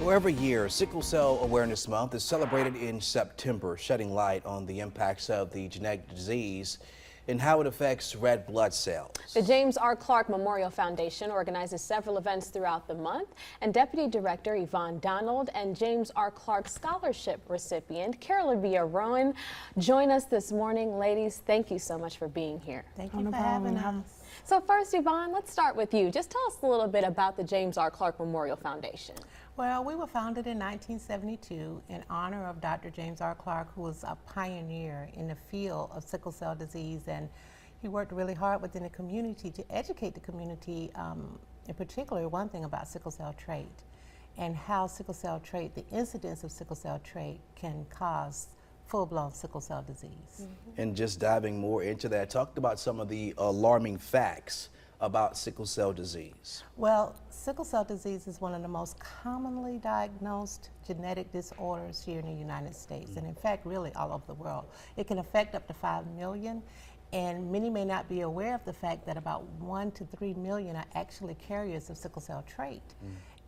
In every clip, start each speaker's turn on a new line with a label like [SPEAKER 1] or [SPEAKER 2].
[SPEAKER 1] Well, every year, Sickle Cell Awareness Month is celebrated in September, shedding light on the impacts of the genetic disease and how it affects red blood cells.
[SPEAKER 2] The James R. Clark Memorial Foundation organizes several events throughout the month, and Deputy Director Yvonne Donald and James R. Clark Scholarship recipient Carolyn Rowan join us this morning. Ladies, thank you so much for being here.
[SPEAKER 3] Thank you for having us.
[SPEAKER 2] So first, Yvonne, let's start with you. Just tell us a little bit about the James R. Clark Memorial Foundation.
[SPEAKER 3] Well, we were founded in 1972 in honor of Dr. James R. Clark, who was a pioneer in the field of sickle cell disease, and he worked really hard within the community to educate the community, in particular one thing about sickle cell trait and how sickle cell trait, the incidence of sickle cell trait can cause full-blown sickle cell disease.
[SPEAKER 1] And just diving more into that, talked about some of the alarming facts about sickle cell disease.
[SPEAKER 3] Well, sickle cell disease is one of the most commonly diagnosed genetic disorders here in the United States, and in fact, really all over the world. It can affect up to 5 million, and many may not be aware of the fact that about 1 to 3 million are actually carriers of sickle cell trait.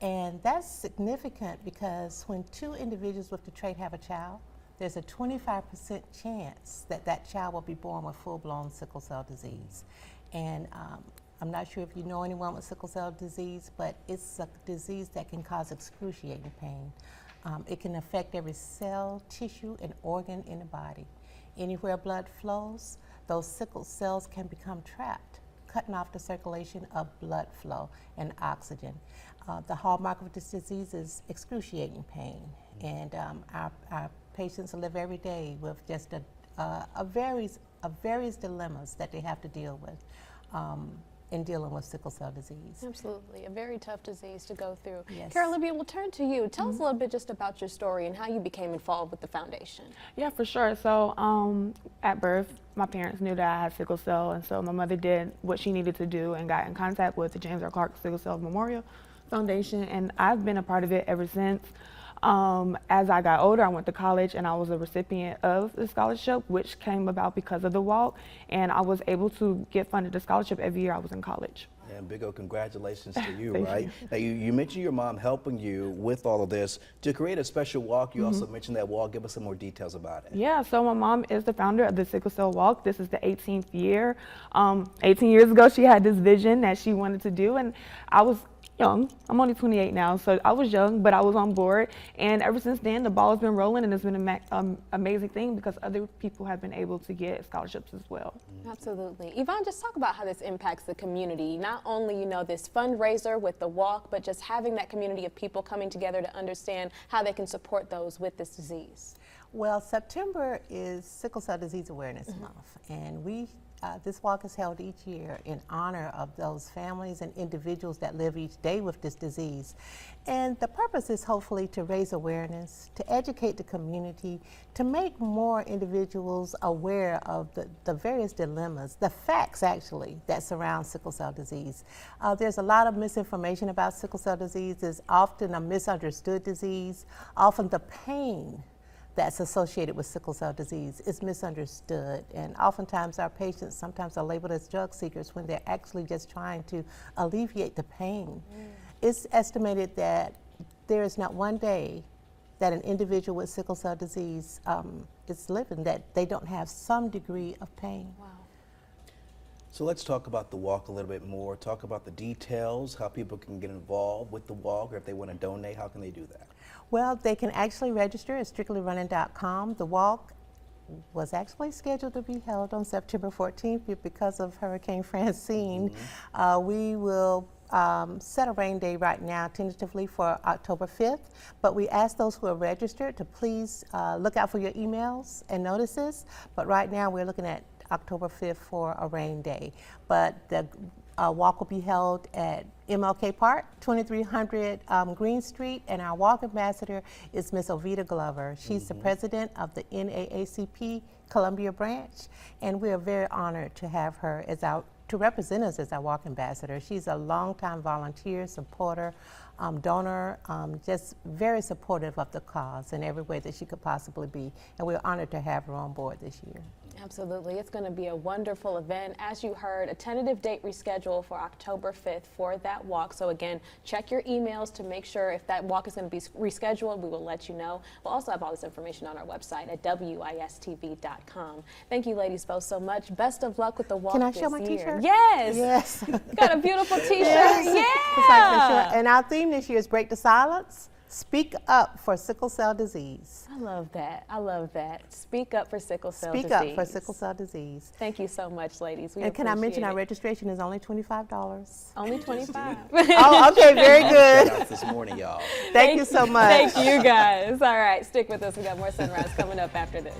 [SPEAKER 3] And that's significant because when two individuals with the trait have a child, there's a 25% chance that that child will be born with full-blown sickle cell disease. And I'm not sure if you know anyone with sickle cell disease, but it's a disease that can cause excruciating pain. It can affect every cell, tissue, and organ in the body. Anywhere blood flows, those sickle cells can become trapped, cutting off the circulation of blood flow and oxygen. The hallmark of this disease is excruciating pain, and our patients live every day with just various dilemmas that they have to deal with in dealing with sickle cell disease.
[SPEAKER 2] Absolutely, a very tough disease to go through.
[SPEAKER 3] Yes.
[SPEAKER 2] Carolyn, we'll turn to you. Tell us a little bit just about your story and how you became involved with the foundation.
[SPEAKER 4] Yeah, for sure. So at birth, my parents knew that I had sickle cell, and so my mother did what she needed to do and got in contact with the James R. Clark Sickle Cell Memorial Foundation, and I've been a part of it ever since. As I got older, I went to college and I was a recipient of the scholarship, which came about because of the walk, and I was able to get funded a scholarship every year I was in college.
[SPEAKER 1] And big old congratulations to you, right? Now you mentioned your mom helping you with all of this to create a special walk. You also mentioned that walk. Give us some more details about it.
[SPEAKER 4] Yeah, so my mom is the founder of the Sickle Cell Walk. This is the 18th year. 18 years ago, she had this vision that she wanted to do, and I was young. I'm only 28 now, so I was young, but I was on board. And ever since then, the ball has been rolling, and it's been an amazing thing because other people have been able to get scholarships as well.
[SPEAKER 2] Absolutely. Yvonne, just talk about how this impacts the community. Not only, this fundraiser with the walk, but just having that community of people coming together to understand how they can support those with this disease.
[SPEAKER 3] Well, September is Sickle Cell Disease Awareness Month, and this walk is held each year in honor of those families and individuals that live each day with this disease. And the purpose is hopefully to raise awareness, to educate the community, to make more individuals aware of the various dilemmas, the facts actually, that surround sickle cell disease. There's a lot of misinformation about sickle cell disease. It's often a misunderstood disease. Often the pain that's associated with sickle cell disease is misunderstood, and oftentimes our patients sometimes are labeled as drug seekers when they're actually just trying to alleviate the pain. It's estimated that there is not one day that an individual with sickle cell disease is living that they don't have some degree of pain.
[SPEAKER 2] Wow.
[SPEAKER 1] So let's talk about the walk a little bit more. Talk about the details, how people can get involved with the walk, or if they want to donate, how can they do that?
[SPEAKER 3] Well, they can actually register at strictlyrunning.com. The walk was actually scheduled to be held on September 14th, but because of Hurricane Francine, we will set a rain day right now tentatively for October 5th, but we ask those who are registered to please look out for your emails and notices, but right now we're looking at October 5th for a rain day. But the walk will be held at MLK Park, 2300 Green Street, and our walk ambassador is Miss Ovita Glover. She's the president of the NAACP Columbia branch, and we are very honored to have her to represent us as our walk ambassador. She's a longtime volunteer, supporter, donor, just very supportive of the cause in every way that she could possibly be, and we're honored to have her on board this year.
[SPEAKER 2] Absolutely. It's going to be a wonderful event. As you heard, a tentative date rescheduled for October 5th for that walk. So again, check your emails to make sure if that walk is going to be rescheduled. We will let you know. We'll also have all this information on our website at wistv.com. Thank you, ladies, both so much. Best of luck with the walk.
[SPEAKER 3] Can I
[SPEAKER 2] this
[SPEAKER 3] show my
[SPEAKER 2] year.
[SPEAKER 3] t-shirt?
[SPEAKER 2] Yes.
[SPEAKER 3] Yes.
[SPEAKER 2] Got a beautiful t-shirt.
[SPEAKER 3] Yes.
[SPEAKER 2] Yeah.
[SPEAKER 3] And our theme this year is Break the Silence. Speak up for sickle cell disease.
[SPEAKER 2] I love that. I love that. Speak up for sickle cell
[SPEAKER 3] Speak
[SPEAKER 2] disease.
[SPEAKER 3] up for sickle cell disease.
[SPEAKER 2] Thank you so much, ladies. We
[SPEAKER 3] And can I mention our
[SPEAKER 2] appreciate it.
[SPEAKER 3] registration is only $25?
[SPEAKER 2] Only 25.
[SPEAKER 3] Oh, okay, very good.
[SPEAKER 1] Shout out this morning, y'all.
[SPEAKER 3] Thank you so much.
[SPEAKER 2] Thank you, guys. All right, stick with us. We got more Sunrise coming up after this.